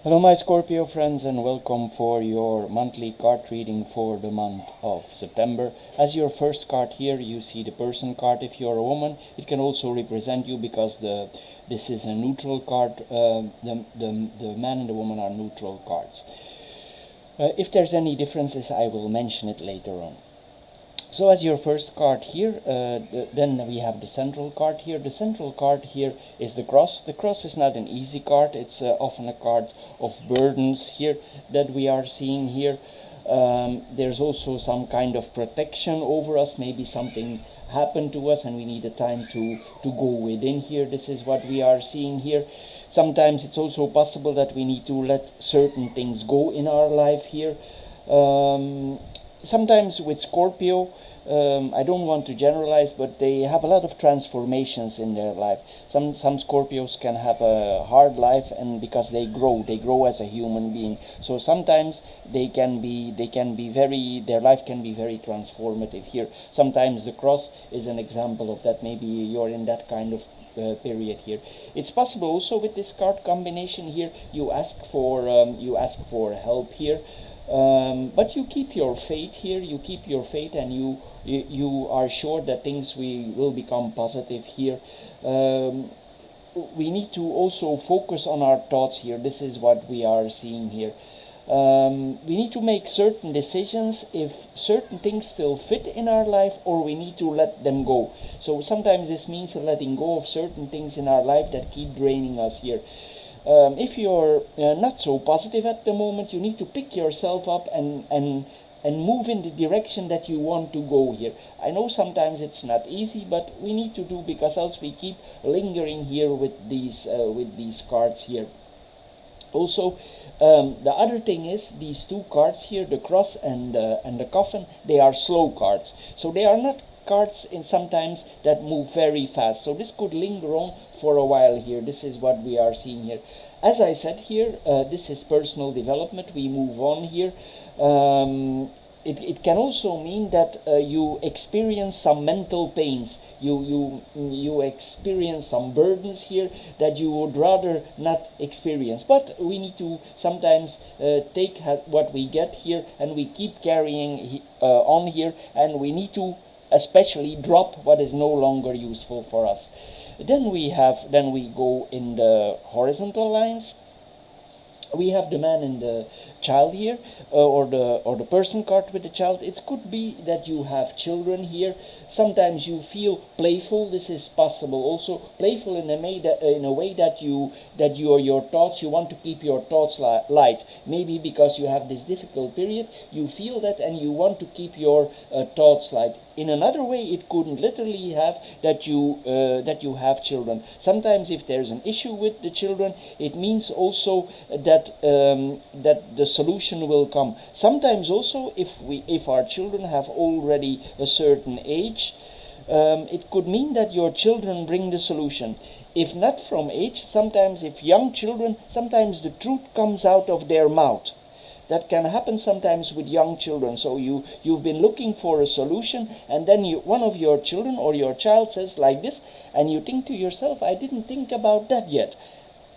Hello my Scorpio friends, and welcome for your monthly card reading for the month of September. As your first card here you see the person card. If you're a woman, it can also represent you because this is a neutral card. The man and the woman are neutral cards. If there's any differences, I will mention it later on. So as your first card here, then we have the central card here. The central card here is the cross. The cross is not an easy card. It's often a card of burdens here that we are seeing here. There's also some kind of protection over us. Maybe something happened to us and we need a time to go within here. This is what we are seeing here. Sometimes it's also possible that we need to let certain things go in our life here. Sometimes with Scorpio, I don't want to generalize, but they have a lot of transformations in their life. Some Scorpios can have a hard life, and because they grow as a human being. So sometimes their life can be very transformative here. Sometimes the cross is an example of that. Maybe you're in that kind of period here. It's possible also with this card combination here. You ask for help here. But you keep your faith here. You keep your faith, and you are sure that things will become positive here. We need to also focus on our thoughts here. This is what we are seeing here. We need to make certain decisions if certain things still fit in our life, or we need to let them go. So sometimes this means letting go of certain things in our life that keep draining us here. If you're not so positive at the moment, you need to pick yourself up and move in the direction that you want to go here. I know sometimes it's not easy, but we need to do, because else we keep lingering here with these cards here. Also, the other thing is these two cards here, the cross and the coffin, they are slow cards. So they are not cards in sometimes that move very fast. So this could linger on for a while here. This is what we are seeing here. As I said here, this is personal development. We move on here. It can also mean that you experience some mental pains. You experience some burdens here that you would rather not experience. But we need to sometimes take what we get here, and we keep carrying on here, and we need to especially drop what is no longer useful for us. Then we go in the horizontal lines. We have the man and the child here, or the person card with the child. It could be that you have children here. Sometimes you feel playful. This is possible also. Playful in a way that your thoughts, you want to keep your thoughts light. Maybe because you have this difficult period, you feel that, and you want to keep your thoughts light. In another way, it could literally have that you have children. Sometimes, if there's an issue with the children, it means also that the solution will come. Sometimes also, if our children have already a certain age, it could mean that your children bring the solution. If not from age, sometimes if young children, sometimes the truth comes out of their mouth. That can happen sometimes with young children. So you've been looking for a solution, and then one of your children or your child says like this, and you think to yourself, I didn't think about that yet.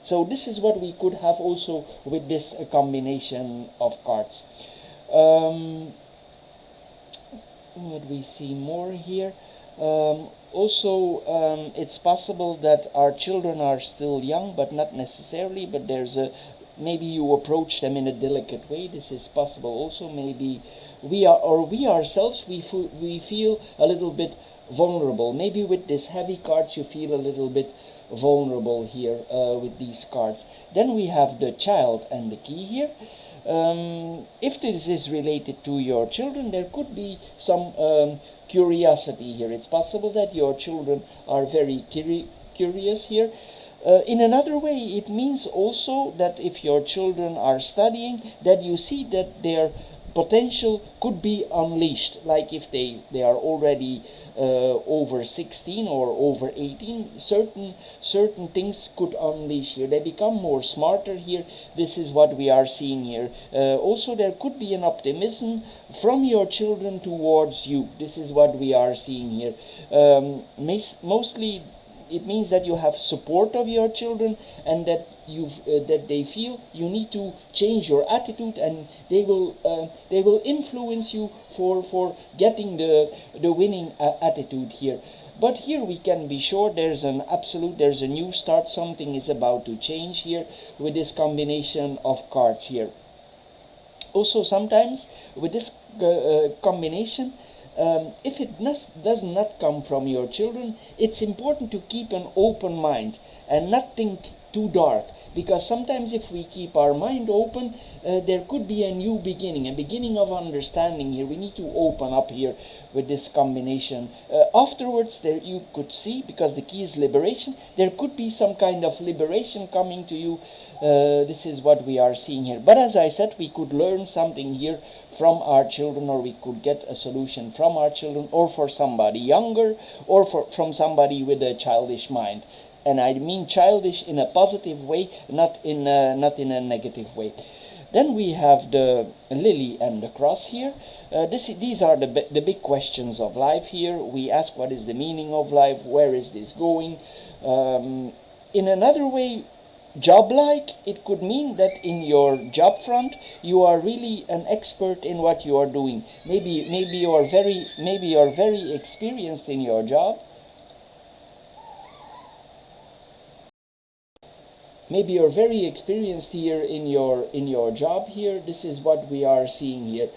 So this is what we could have also with this combination of cards. What we see more here. Also, it's possible that our children are still young, but not necessarily. But maybe you approach them in a delicate way. This is possible also. Maybe we ourselves feel a little bit vulnerable. Maybe with this heavy cards you feel a little bit vulnerable here with these cards. Then we have the child and the key here. If this is related to your children, there could be some curiosity here. It's possible that your children are very curious here. In another way, it means also that if your children are studying, that you see that their potential could be unleashed. Like if they are already over 16 or over 18, certain things could unleash here. They become more smarter here. This is what we are seeing here. Also, there could be an optimism from your children towards you. This is what we are seeing here. Mostly it means that you have support of your children, and that that they feel you need to change your attitude, and they will influence you for getting the winning attitude here. But here we can be sure there's a new start. Something is about to change here with this combination of cards here. Also, sometimes with this combination, if it does not come from your children, it's important to keep an open mind and not think too dark, because sometimes if we keep our mind open, there could be a new beginning, a beginning of understanding here. We need to open up here with this combination. Afterwards, there you could see, because the key is liberation, there could be some kind of liberation coming to you. This is what we are seeing here. But as I said, we could learn something here from our children, or we could get a solution from our children, or for somebody younger, or from somebody with a childish mind. And I mean childish in a positive way, not in a negative way. Then we have the lily and the cross here. These are the big questions of life here. We ask, what is the meaning of life? Where is this going? In another way, job-like, it could mean that in your job front you are really an expert in what you are doing. Maybe you are very experienced in your job. Maybe you're very experienced here in your job here. This is what we are seeing here.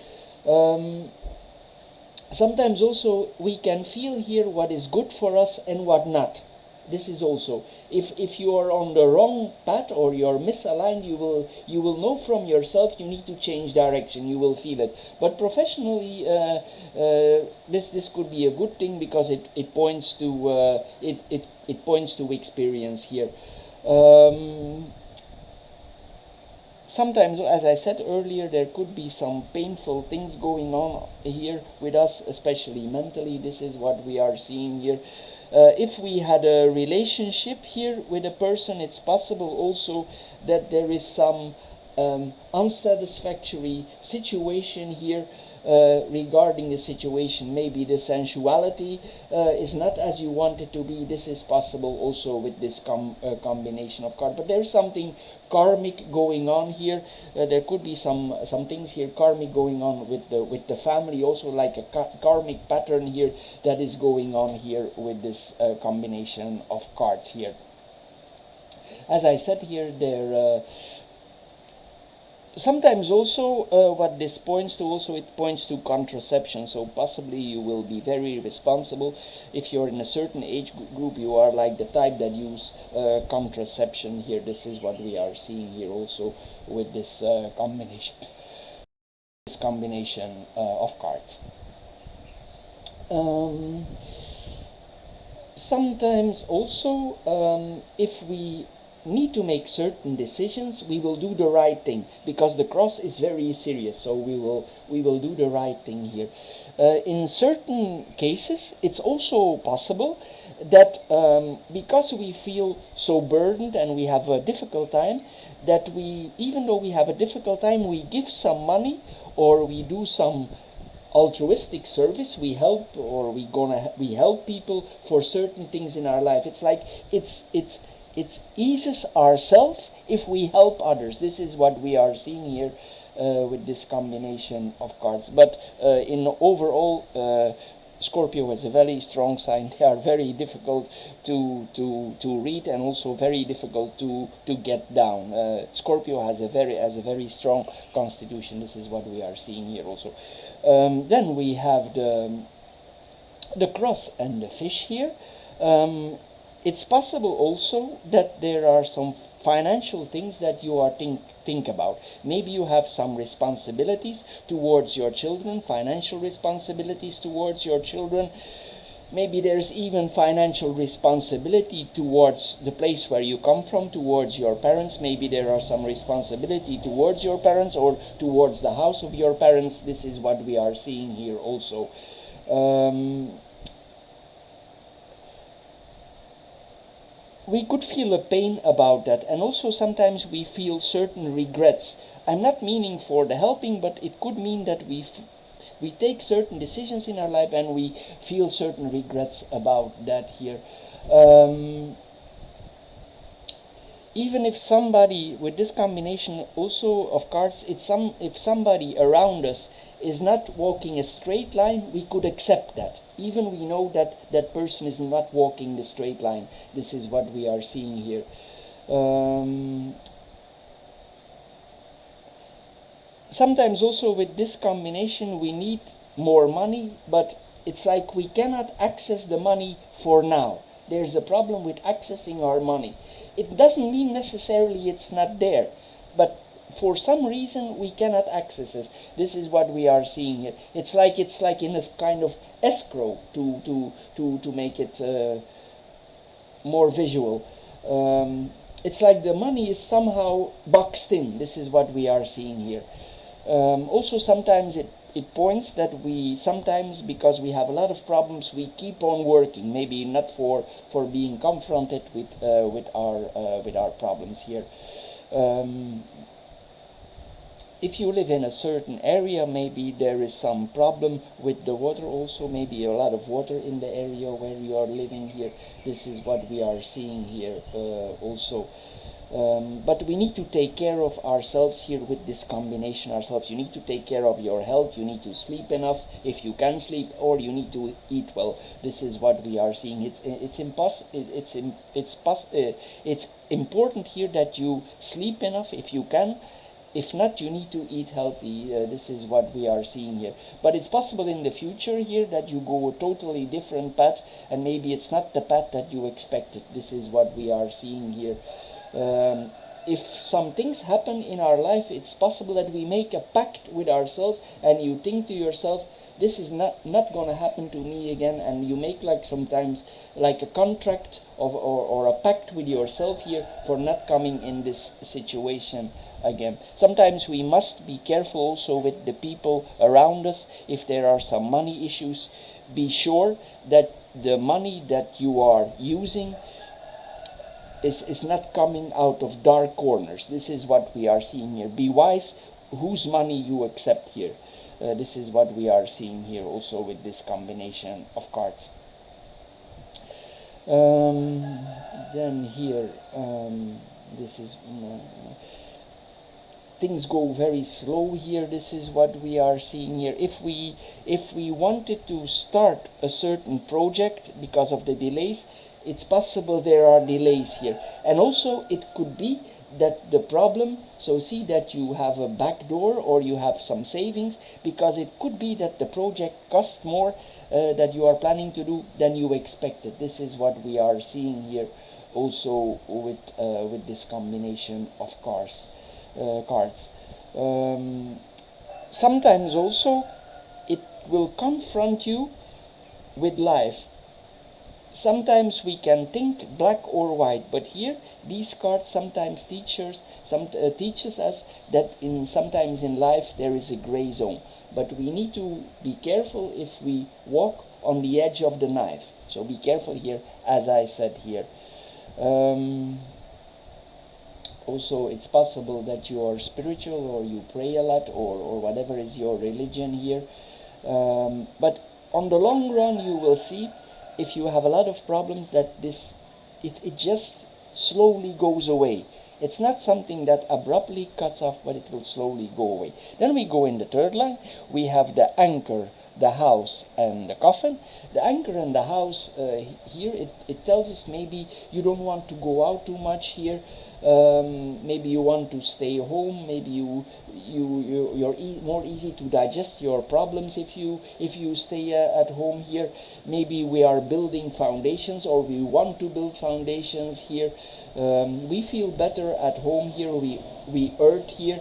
Sometimes also we can feel here what is good for us and what not. This is also, if you are on the wrong path or you're misaligned, you will know from yourself you need to change direction. You will feel it. But professionally, this could be a good thing, because it points to it points to experience here. Sometimes, as I said earlier, there could be some painful things going on here with us, especially mentally. This is what we are seeing here. If we had a relationship here with a person, it's possible also that there is some unsatisfactory situation here regarding the situation. Maybe the sensuality is not as you want it to be. This is possible also with this combination of cards. But there's something karmic going on here. There could be some things here karmic going on with the family, also like a karmic pattern here that is going on here with this combination of cards here. As I said here, there sometimes also what this points to, also it points to contraception. So possibly you will be very responsible. If you're in a certain age group, you are like the type that use contraception here. This is what we are seeing here also with this combination of cards. Sometimes also if we need to make certain decisions, we will do the right thing, because the cross is very serious. So we will do the right thing here. In certain cases, it's also possible that because we feel so burdened and we have a difficult time, that even though we have a difficult time, we give some money, or we do some altruistic service. We help, or we help people for certain things in our life. It's like it eases ourselves if we help others. This is what we are seeing here with this combination of cards. But in overall, Scorpio is a very strong sign. They are very difficult to read, and also very difficult to get down. Scorpio has a very strong constitution. This is what we are seeing here also. Then we have the cross and the fish here. It's possible also that there are some financial things that you are think about. Maybe you have some responsibilities towards your children, financial responsibilities towards your children. Maybe there's even financial responsibility towards the place where you come from, towards your parents. Maybe there are some responsibility towards your parents or towards the house of your parents. This is what we are seeing here also. We could feel a pain about that, and also sometimes we feel certain regrets. I'm not meaning for the helping, but it could mean that we take certain decisions in our life and we feel certain regrets about that here. Um, Even if somebody with this combination also of cards, if somebody around us is not walking a straight line, we could accept that. Even we know that that person is not walking the straight line. This is what we are seeing here. Sometimes also with this combination we need more money, but it's like we cannot access the money for now. There's a problem with accessing our money. It doesn't mean necessarily it's not there, but for some reason we cannot access it. This is what we are seeing here. It's like in a kind of escrow to make it more visual. It's like the money is somehow boxed in. This is what we are seeing here. Also, sometimes it points that we sometimes, because we have a lot of problems, we keep on working. Maybe not for being confronted with our problems here. If you live in a certain area, maybe there is some problem with the water also, maybe a lot of water in the area where you are living here. This is what we are seeing here also. But we need to take care of ourselves here with this combination ourselves. You need to take care of your health, you need to sleep enough if you can sleep, or you need to eat well. This is what we are seeing. It's important here that you sleep enough if you can. If not, you need to eat healthy. This is what we are seeing here. But it's possible in the future here that you go a totally different path, and maybe it's not the path that you expected. This is what we are seeing here. If some things happen in our life, it's possible that we make a pact with ourselves, and you think to yourself, this is not going to happen to me again, and you make like sometimes like a contract or a pact with yourself here for not coming in this situation again. Sometimes we must be careful also with the people around us. If there are some money issues, be sure that the money that you are using is not coming out of dark corners. This is what we are seeing here. Be wise whose money you accept here. This is what we are seeing here also with this combination of cards. Then here, this is things go very slow here. This is what we are seeing here. If we wanted to start a certain project, because of the delays, it's possible there are delays here. And also it could be that the problem, so see that you have a back door or you have some savings, because it could be that the project costs more that you are planning to do than you expected. This is what we are seeing here also with this combination of cards. Sometimes also it will confront you with life. Sometimes we can think black or white, but here these cards sometimes teaches us that sometimes in life there is a gray zone. But we need to be careful if we walk on the edge of the knife. So be careful here, as I said here. Also, it's possible that you are spiritual or you pray a lot or whatever is your religion here. But on the long run, you will see, if you have a lot of problems, that it just slowly goes away. It's not something that abruptly cuts off, but it will slowly go away. Then we go in the third line. We have the anchor, the house, and the coffin. The anchor and the house here, it tells us maybe you don't want to go out too much here. Maybe you want to stay home. Maybe you're more easy to digest your problems if you stay at home here. Maybe we are building foundations, or we want to build foundations here. We feel better at home here. We earth here.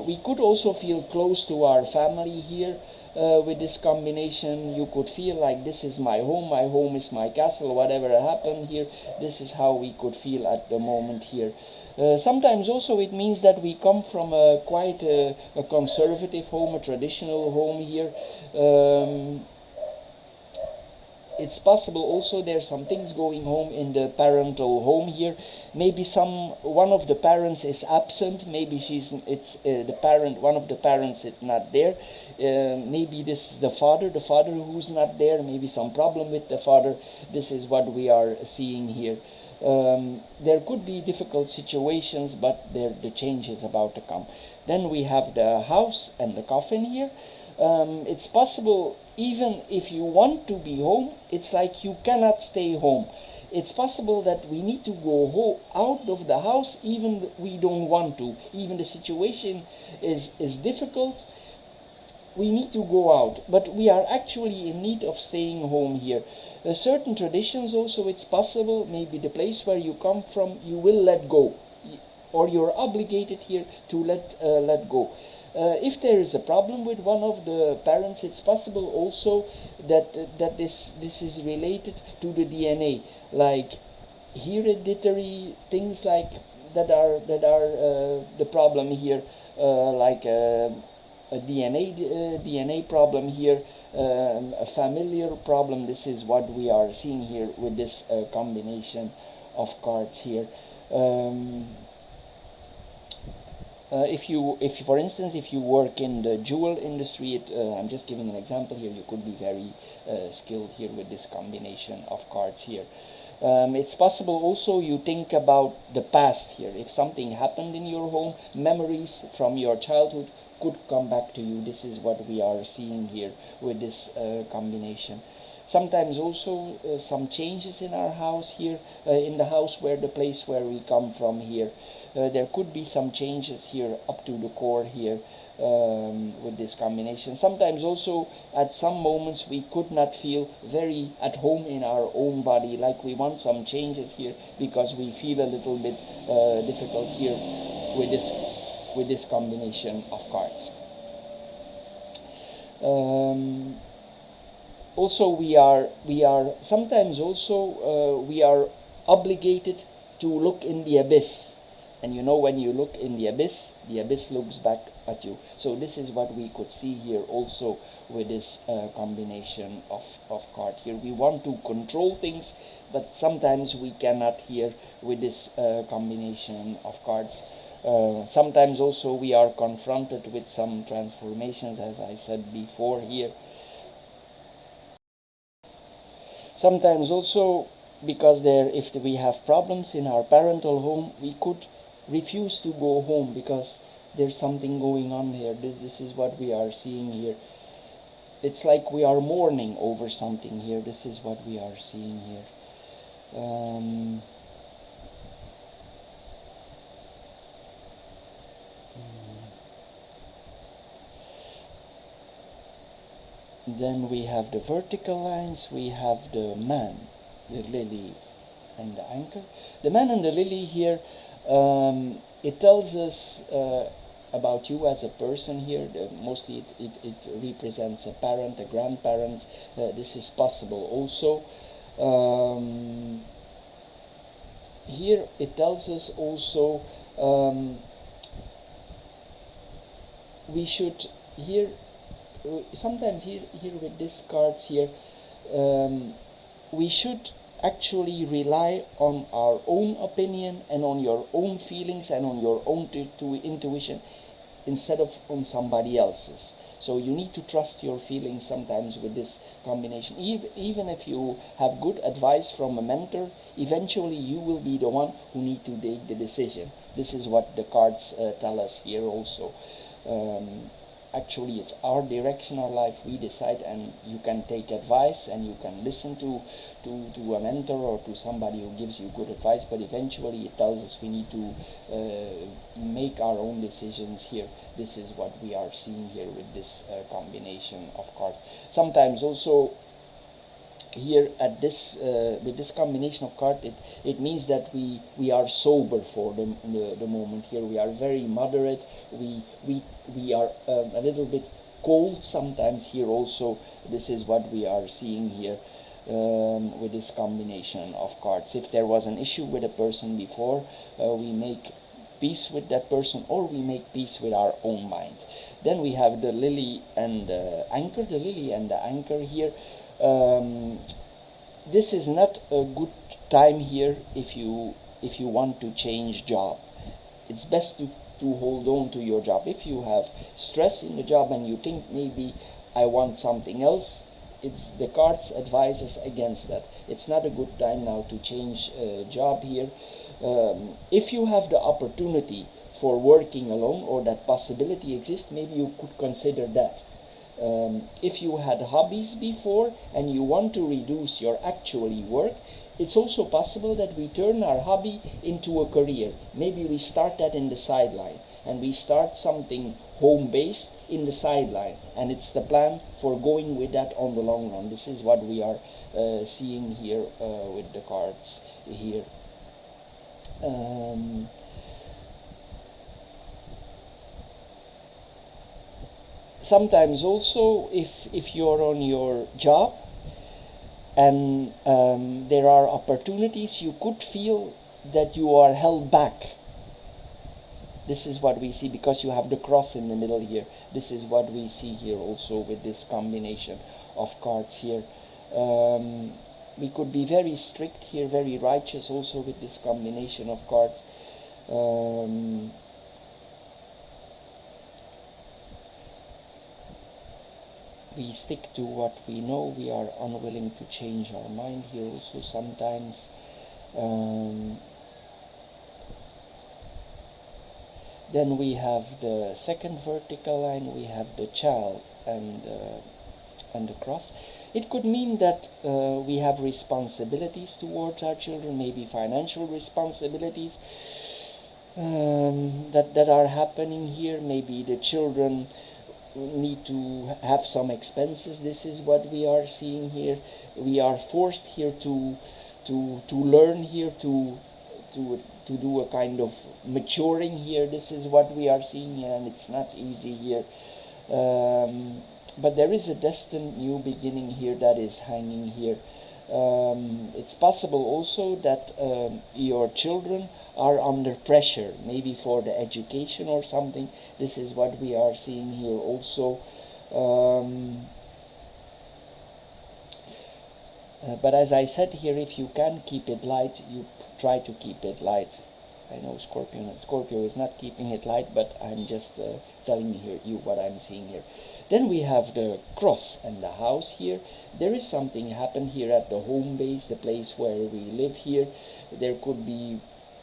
We could also feel close to our family here. With this combination, you could feel like this is my home is my castle. Whatever happened here, this is how we could feel at the moment here. Sometimes also it means that we come from quite a conservative home, a traditional home here. it's possible also there's some things going home in the parental home here. Maybe one of the parents is absent. Maybe the parent, one of the parents is not there. Maybe this is the father who's not there. Maybe some problem with the father. This is what we are seeing here. There could be difficult situations, but the change is about to come. Then we have the house and the coffin here. It's possible, even if you want to be home, it's like you cannot stay home. It's possible that we need to go out of the house even we don't want to. Even the situation is difficult, we need to go out, but we are actually in need of staying home here. Certain traditions also, it's possible, maybe the place where you come from, you will let go, or you're obligated here to let go. If there is a problem with one of the parents, it's possible also that this is related to the DNA, like hereditary things like that are the problem here, like a DNA problem here, a familiar problem. This is what we are seeing here with this combination of cards here. If for instance, if you work in the jewel industry, I'm just giving an example here, you could be very skilled here with this combination of cards here. It's possible also you think about the past here. If something happened in your home, memories from your childhood could come back to you. This is what we are seeing here with this combination. Sometimes also some changes in our house here, in the house where the place where we come from here. There could be some changes here up to the core here with this combination. Sometimes also at some moments we could not feel very at home in our own body, like we want some changes here because we feel a little bit difficult here with this combination of cards. Also we are sometimes also we are obligated to look in the abyss, and you know, when you look in the abyss looks back at you. So this is what we could see here also with this combination of card here. We want to control things, but sometimes we cannot here with this combination of cards. Sometimes also we are confronted with some transformations, as I said before here. Sometimes also, because if we have problems in our parental home, we could refuse to go home because there's something going on here. This is what we are seeing here. It's like we are mourning over something here. This is what we are seeing here. Then we have the vertical lines, we have the man, the lily, and the anchor. The man and the lily here, it tells us about you as a person here. Mostly it represents a parent, a grandparent. This is possible also. Here it tells us also we should here. Sometimes here with these cards here, we should actually rely on our own opinion and on your own feelings and on your own intuition instead of on somebody else's. So you need to trust your feelings sometimes with this combination. Even if you have good advice from a mentor, eventually you will be the one who need to take the decision. This is what the cards tell us here also. Actually, it's our direction, our life, we decide, and you can take advice and you can listen to a mentor or to somebody who gives you good advice, but eventually it tells us we need to make our own decisions here. This is what we are seeing here with this combination of cards. Sometimes also here at this with this combination of cards, it means that we are sober for the moment here. We are very moderate. We are a little bit cold sometimes here also. This is what we are seeing here with this combination of cards. If there was an issue with a person before, we make peace with that person, or we make peace with our own mind. Then we have the lily and the anchor. The lily and the anchor here. this is not a good time here if you want to change job. It's best to hold on to your job. If you have stress in the job and you think maybe I want something else, it's the cards advises against that. It's not a good time now to change job here. If you have the opportunity for working alone, or that possibility exists, maybe you could consider that. If you had hobbies before and you want to reduce your actually work, it's also possible that we turn our hobby into a career. Maybe we start that in the sideline and we start something home-based in the sideline, and it's the plan for going with that on the long run. This is what we are seeing here with the cards here. Sometimes also, if you're on your job and there are opportunities, you could feel that you are held back. This is what we see because you have the cross in the middle here. This is what we see here also with this combination of cards here. We could be very strict here, very righteous also with this combination of cards. We stick to what we know. We are unwilling to change our mind here also sometimes. Then we have the second vertical line, we have the child and the cross. It could mean that we have responsibilities towards our children, maybe financial responsibilities that are happening here. Maybe the children need to have some expenses. This is what we are seeing here. We are forced here to learn here, to do a kind of maturing here. This is what we are seeing here, and it's not easy here. But there is a destined new beginning here that is hanging here. It's possible also that your children are under pressure, maybe for the education or something. This is what we are seeing here also. But as I said here, if you can keep it light, you try to keep it light. I know Scorpio is not keeping it light, but I'm just telling you what I'm seeing here. Then we have the cross and the house here. There is something happened here at the home base, the place where we live here. There could be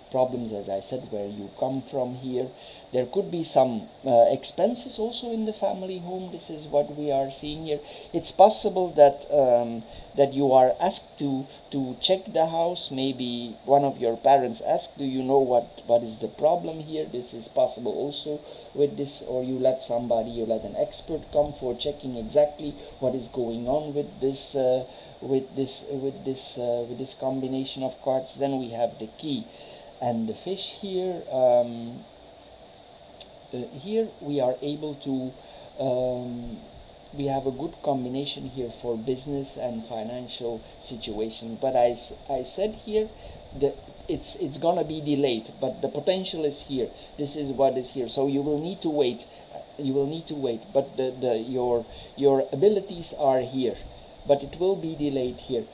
problems, as I said, where you come from here. There could be some expenses also in the family home. This is what we are seeing here. It's possible that that you are asked to check the house. Maybe one of your parents asked, do you know what is the problem here? This is possible also with this, or you let an expert come for checking exactly what is going on with this with this combination of cards. Then we have the key and the fish here. Here we are able to we have a good combination here for business and financial situation, but I said here that it's gonna be delayed, but the potential is here. This is what is here, so you will need to wait. But your abilities are here, but it will be delayed here.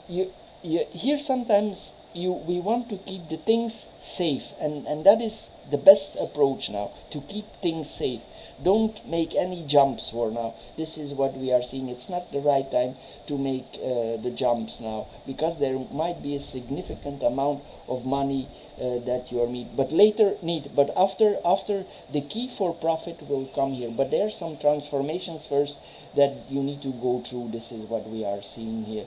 Here sometimes we want to keep the things safe, and that is the best approach now, to keep things safe. Don't make any jumps for now. This is what we are seeing. It's not the right time to make the jumps now, because there might be a significant amount of money that you need, but after the key for profit will come here. But there are some transformations first that you need to go through. This is what we are seeing here.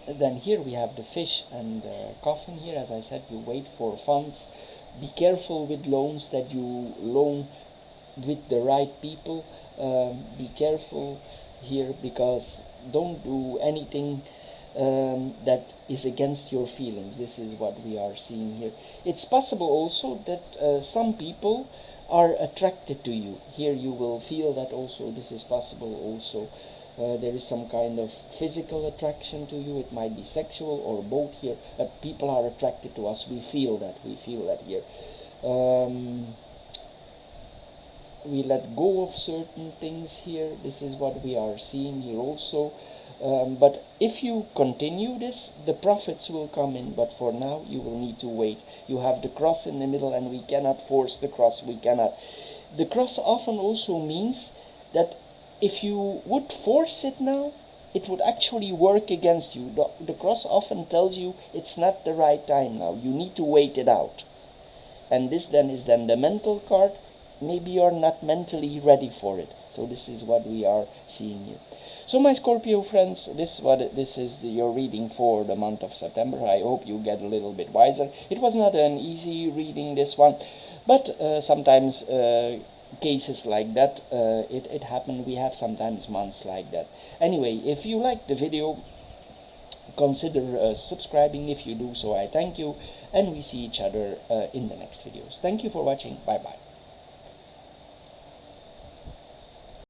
Then here we have the fish and coffin here. As I said, you wait for funds. Be careful with loans, that you loan with the right people. Be careful here, because don't do anything that is against your feelings. This is what we are seeing here. It's possible also that some people are attracted to you. Here you will feel that also. This is possible also. There is some kind of physical attraction to you. It might be sexual or both here. People are attracted to us. We feel that here. we let go of certain things here. This is what we are seeing here also. But if you continue this, the profits will come in. But for now, you will need to wait. You have the cross in the middle, and we cannot force the cross. We cannot. The cross often also means that if you would force it now, it would actually work against you. The cross often tells you it's not the right time now. You need to wait it out. And this then is then the mental card. Maybe you're not mentally ready for it. So this is what we are seeing here. So my Scorpio friends, this is your reading for the month of September. I hope you get a little bit wiser. It was not an easy reading, this one, but sometimes cases like that, it happened. We have sometimes months like that. Anyway, if you like the video, consider subscribing. If you do so, I thank you, and we see each other in the next videos. Thank you for watching. Bye bye.